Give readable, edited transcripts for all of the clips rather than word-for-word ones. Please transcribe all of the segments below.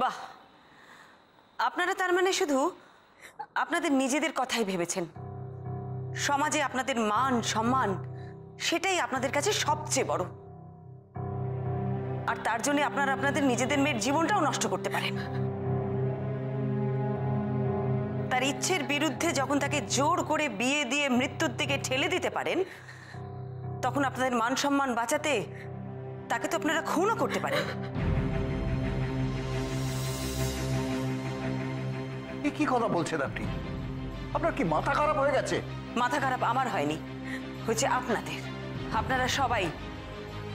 বাহ, আপনারা তার মানে শুধু আপনাদের নিজেদের কথাই ভেবেছেন। সমাজে আপনাদের মান সম্মান সেটাই আপনাদের কাছে সবচেয়ে বড়, আর তার জন্য আপনারা আপনাদের নিজেদের মেয়ের জীবনটাও নষ্ট করতে পারেন। তার ইচ্ছের বিরুদ্ধে যখন তাকে জোর করে বিয়ে দিয়ে মৃত্যুর দিকে ঠেলে দিতে পারেন, তখন আপনাদের মান সম্মান বাঁচাতে তাকে তো আপনারা খুনও করতে পারেন। কি কথা বলছেন আপনি? আপনার কি মাথা খারাপ হয়ে গেছে? মাথা খারাপ আমার হয়নি, হয়েছে আপনাদের। আপনারা সবাই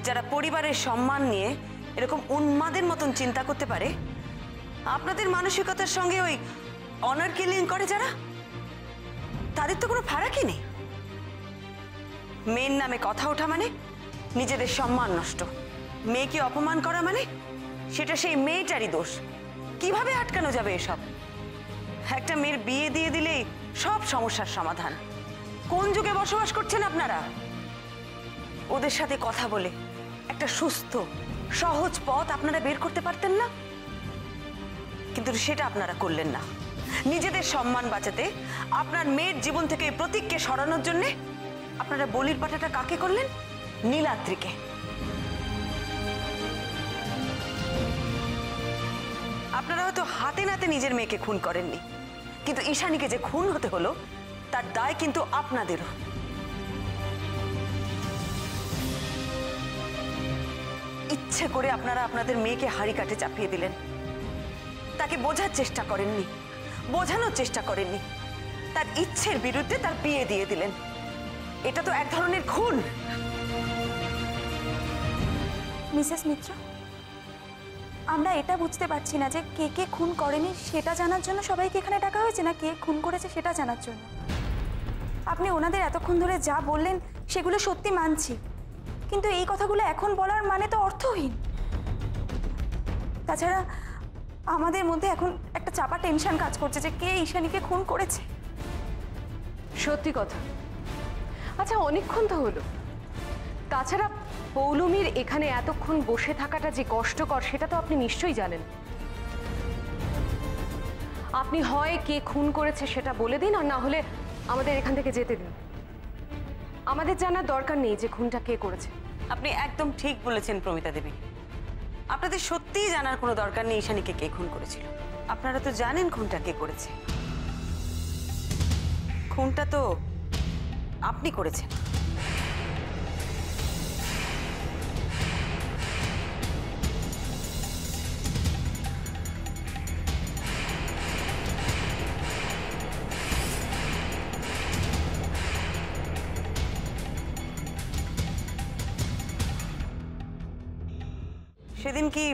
যারা পরিবারের সম্মান নিয়ে এরকম উন্মাদের মতন চিন্তা করতে পারে, আপনাদের মানসিকতার সঙ্গে ওই অনার কিলিং করে যারা, তাদের তো কোনো ফারাকই নেই। মেয়ের নামে কথা ওঠা মানে নিজেদের সম্মান নষ্ট, মেয়েকে অপমান করা মানে সেটা সেই মেয়েটারই দোষ। কিভাবে আটকানো যাবে এসব? একটা মেয়ের বিয়ে দিয়ে দিলেই সব সমস্যার সমাধান। কোন যুগে বসবাস করছেন আপনারা? ওদের সাথে কথা বলে একটা সুস্থ সহজ পথ আপনারা বের করতে পারতেন না? কিন্তু সেটা আপনারা করলেন না। নিজেদের সম্মান বাঁচাতে আপনার মেয়ের জীবন থেকে প্রতীককে সরানোর জন্য আপনারা বলির পাঠাটা কাকে করলেন? নীলাদ্রিকে। আপনারা হয়তো হাতে নাতে নিজের মেয়েকে খুন করেননি, কিন্তু ঈশানীকে যে খুন হতে হলো তার দায় কিন্তু আপনাদেরও। ইচ্ছে করে আপনারা আপনাদের মেয়েকে হাড়ি কাটে চাপিয়ে দিলেন। তাকে বোঝার চেষ্টা করেননি, বোঝানোর চেষ্টা করেননি, তার ইচ্ছের বিরুদ্ধে তার বিয়ে দিয়ে দিলেন। এটা তো এক ধরনের খুন। মিসেস মিত্র, আমরা এটা বুঝতে পারছি না যে কে কে খুন করেনি সেটা জানার জন্য সবাইকে এখানে ডাকা হয়েছে, না কে খুন করেছে সেটা জানার জন্য। আপনি ওনাদের এতক্ষণ ধরে যা বললেন সেগুলো সত্যি মানছি, কিন্তু এই কথাগুলো এখন বলার মানে তো অর্থহীন। তাছাড়া আমাদের মধ্যে এখন একটা চাপা টেনশন কাজ করছে যে কে ঈশানীকে খুন করেছে। সত্যি কথা। আচ্ছা, অনেকক্ষণ তো হলো। তাছাড়া পৌলমীর এখানে এতক্ষণ বসে থাকাটা যে কষ্টকর সেটা তো আপনি নিশ্চয়ই জানেন। আপনি হয় কে খুন করেছে সেটা বলে দিন, আর না হলে আমাদের এখান থেকে যেতে দিন। আমাদের জানার দরকার নেই যে খুনটা কে করেছে। আপনি একদম ঠিক বলেছেন প্রমিতা দেবী। আপনাদের সত্যিই জানার কোনো দরকার নেই ঈশানীকে কে খুন করেছিল। আপনারা তো জানেন খুনটা কে করেছে। খুনটা তো আপনি করেছেন। সেদিন কি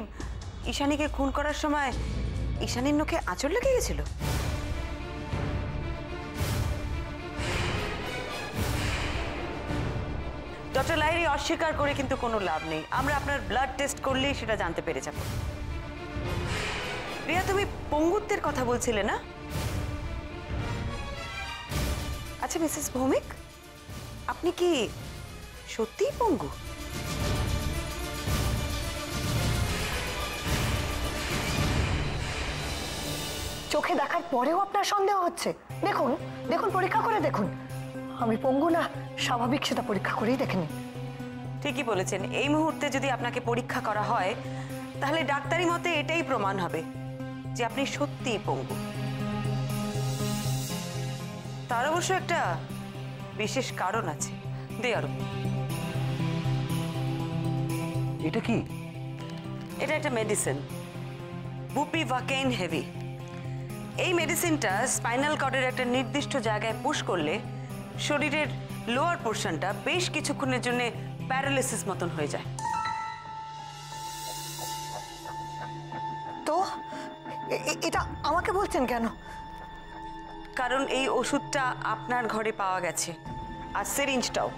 ঈশানীকে খুন করার সময় ঈশানীর নখে আঁচড় লেগে গেছিল? ডক্টর লাহিড়ী, অস্বীকার করে কিন্তু কোনো লাভ নেই। আমরা আপনার ব্লাড টেস্ট করলেই সেটা জানতে পেরে যাব। রিয়া, তুমি পঙ্গুত্বের কথা বলছিলে না? আচ্ছা মিসেস ভৌমিক, আপনি কি সত্যিই পঙ্গু? চোখে দেখার পরেও আপনার সন্দেহ হচ্ছে? দেখুন দেখুন, পরীক্ষা করে দেখুন। আমি পঙ্গু না স্বাভাবিক সেটা পরীক্ষা করেই দেখে নিন। ঠিকই বলেছেন। এই মুহূর্তে যদি আপনাকে পরীক্ষা করা হয় তাহলে ডাক্তারি মতে এটাই প্রমাণ হবে যে আপনি সত্যিই পঙ্গু। তার অবশ্য একটা বিশেষ কারণ আছে। দেয়ারু, এটা কি? এটা একটা মেডিসিন, বুপিভাকেইন হেভি। এই মেডিসিনটা স্পাইনাল কর্ডের একটা নির্দিষ্ট জায়গায় পুশ করলে শরীরের লোয়ার পোর্শনটা বেশ কিছুক্ষণের জন্য প্যারালাইসিস মতন হয়ে যায়। তো এটা আমাকে বলছেন কেন? কারণ এই ওষুধটা আপনার ঘরে পাওয়া গেছে, আর সিরিঞ্জটাও।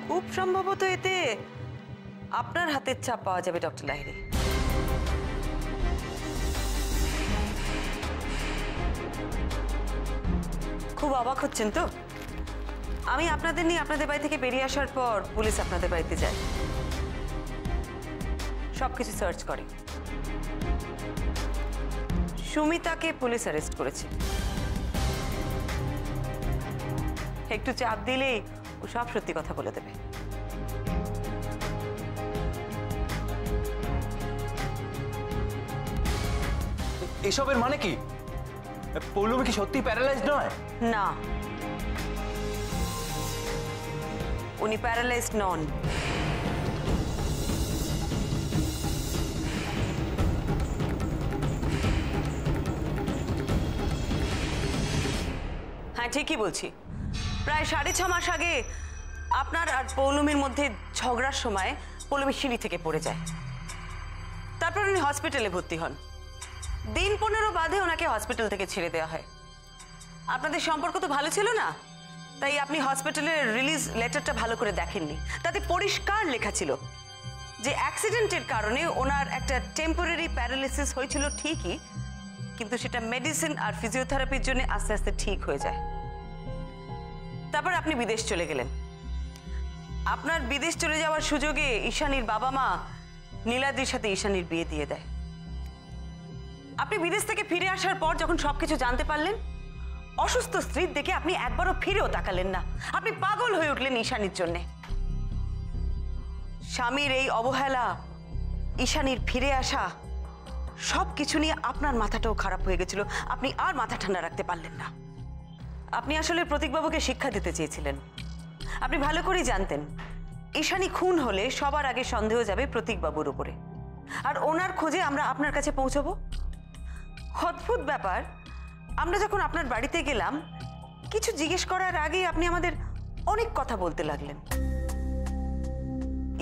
খুব সম্ভবত এতে আপনার হাতের ছাপ পাওয়া যাবে ডক্টর লাহিড়ী। খুব অবাক হচ্ছেন তো? আমি আপনাদের নিয়ে আপনাদের বাড়ি থেকে বেরিয়ে আসার পর পুলিশ আপনাদের বাড়িতে যায়, সবকিছু সার্চ করে। সুমিতাকে পুলিশ অ্যারেস্ট করেছে। একটু চাপ দিলেই ও সব সত্যি কথা বলে দেবে। এসবের মানে কি? পৌলমী কি সত্যি প্যারালাইজড নয়? না, উনি প্যারালাইজড নন। হ্যাঁ, ঠিকই বলছি। প্রায় 6.5 মাস আগে আপনার আর পৌলমীর মধ্যে ঝগড়ার সময় পৌলমী সিঁড়ি থেকে পড়ে যায়। তারপর উনি হসপিটালে ভর্তি হন। দিন 15 বাদে ওনাকে হসপিটাল থেকে ছেড়ে দেওয়া হয়। আপনাদের সম্পর্ক তো ভালো ছিল না, তাই আপনি হসপিটালের রিলিজ লেটারটা ভালো করে দেখেননি। তাতে পরিষ্কার লেখা ছিল যে অ্যাক্সিডেন্টের কারণে ওনার একটা টেম্পোরারি প্যারালিসিস হয়েছিল ঠিকই, কিন্তু সেটা মেডিসিন আর ফিজিওথেরাপির জন্য আস্তে আস্তে ঠিক হয়ে যায়। তারপর আপনি বিদেশ চলে গেলেন। আপনার বিদেশ চলে যাওয়ার সুযোগে ঈশানীর বাবা মা নীলাদ্রির সাথে ঈশানীর বিয়ে দিয়ে দেয়। আপনি বিদেশ থেকে ফিরে আসার পর যখন সবকিছু জানতে পারলেন, অসুস্থ স্ত্রীর দেখে আপনি একবারও ফিরেও তাকালেন না। আপনি পাগল হয়ে উঠলেন ঈশানীর জন্যে। স্বামীর এই অবহেলা, ঈশানীর ফিরে আসা, সবকিছু নিয়ে আপনার মাথাটাও খারাপ হয়ে গেছিল। আপনি আর মাথা ঠান্ডা রাখতে পারলেন না। আপনি আসলে প্রতীকবাবুকে শিক্ষা দিতে চেয়েছিলেন। আপনি ভালো করেই জানতেন ঈশানী খুন হলে সবার আগে সন্দেহ যাবে প্রতীকবাবুর উপরে, আর ওনার খোঁজে আমরা আপনার কাছে পৌঁছবো। অদ্ভুত ব্যাপার, আমরা যখন আপনার বাড়িতে গেলাম কিছু জিজ্ঞেস করার আগেই আপনি আমাদের অনেক কথা বলতে লাগলেন।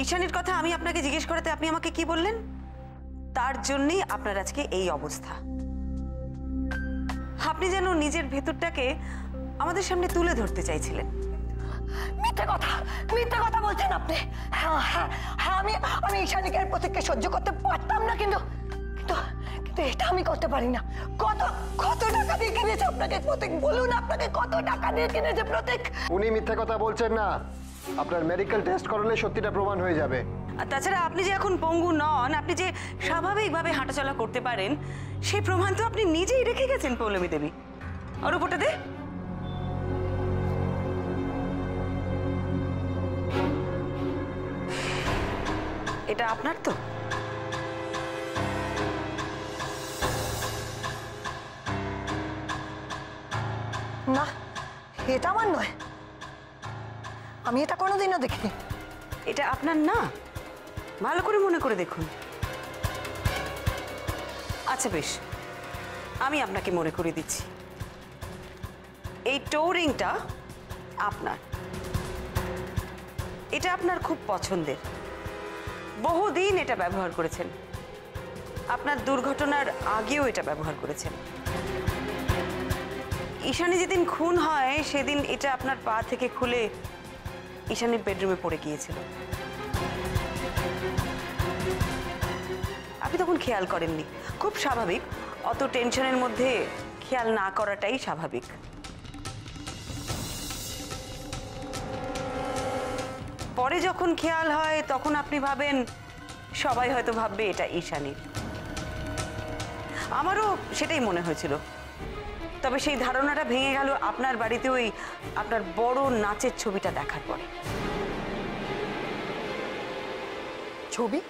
ঈশানীর কথা আমি আপনাকে জিজ্ঞেস করাতে আপনি আমাকে কি বললেন? তার জন্যই আপনার আজকে এই অবস্থা। আপনি যেন নিজের ভেতরটাকে আমাদের সামনে তুলে ধরতে চাইছিলেন। মিথ্যে কথা বলছেন আপনি। হ্যাঁ হ্যাঁ হ্যাঁ, আমি ঈশানীকে আর প্রতীককে সহ্য করতে পারতাম না, কিন্তু কিন্তু কিন্তু এটা আমি করতে পারি না। কত টাকা দিয়ে কিনেছে আপনাকে প্রতীক? বলুন, আপনাকে কত টাকা দিয়ে কিনেছে প্রতীক? উনি মিথ্যে কথা বলছেন না, আপনার মেডিকেল টেস্ট করালে সত্যিটা প্রমাণ হয়ে যাবে। আর তাছাড়া আপনি যে এখন পঙ্গু নন, আপনি যে স্বাভাবিকভাবে হাঁটাচলা করতে পারেন, সেই প্রমাণ তো আপনি নিজেই রেখে গেছেন পৌলমী দেবী। আর উপরটা দে। এটা আপনার তো? না, এটা আমার নয়। আমি এটা কোনোদিনও দেখিনি। এটা আপনার না? ভালো করে মনে করে দেখুন। আচ্ছা বেশ, আমি আপনাকে মনে করে দিচ্ছি। এই টোরিংটা আপনার। এটা আপনার খুব পছন্দের, বহুদিন এটা ব্যবহার করেছেন। আপনার দুর্ঘটনার আগেও এটা ব্যবহার করেছেন। ঈশানী যেদিন খুন হয় সেদিন এটা আপনার পা থেকে খুলে ঈশানীর বেডরুমে পড়ে গিয়েছিল। আপনি তখন খেয়াল করেননি, খুব স্বাভাবিক। অত টেনশনের মধ্যে খেয়াল না করাটাই স্বাভাবিক। পরে যখন খেয়াল হয় তখন আপনি ভাবেন সবাই হয়তো ভাববে এটা ঈশানীর। আমারও সেটাই মনে হয়েছিল। তবে সেই ধারণাটা ভেঙে গেল আপনার বাড়িতে ওই আপনার বড় নাচের ছবিটা দেখার পরে। ছবি?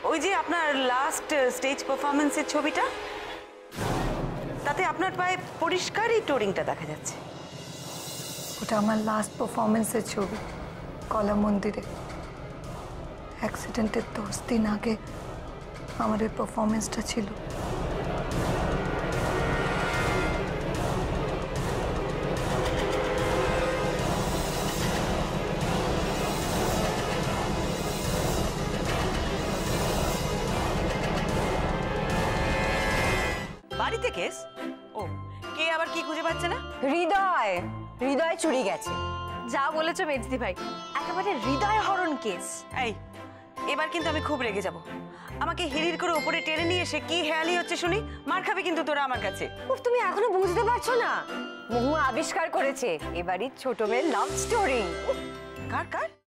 ওই যে আপনার লাস্ট স্টেজ পারফরমেন্সের ছবিটা, তাতে আপনার পায়ে পরিষ্কারই টোরিংটা দেখা যাচ্ছে। ওটা আমার লাস্ট পারফরমেন্সের ছবি, কলা মন্দিরে। অ্যাক্সিডেন্টের 10 দিন আগে আমার এই পারফরমেন্সটা ছিল। বাড়িতে কেস? ও, কে আবার কি খুঁজে পাচ্ছে না? হৃদয় চুরি গেছে। যা বলেছো মেজদি ভাই, একেবারে হৃদয় হরণ কেস। এই, এবার কিন্তু আমি খুব রেগে যাব। আমাকে হিড়ির করে ওপরে টেনে নিয়ে এসে কি হেয়ালি হচ্ছে শুনি, মার খাবে কিন্তু তোরা আমার কাছে। উফ, তুমি এখনো বুঝতে পারছো না? মহুয়া আবিষ্কার করেছে এবারই ছোট মেয়ের লাভ স্টোরি। কার কার?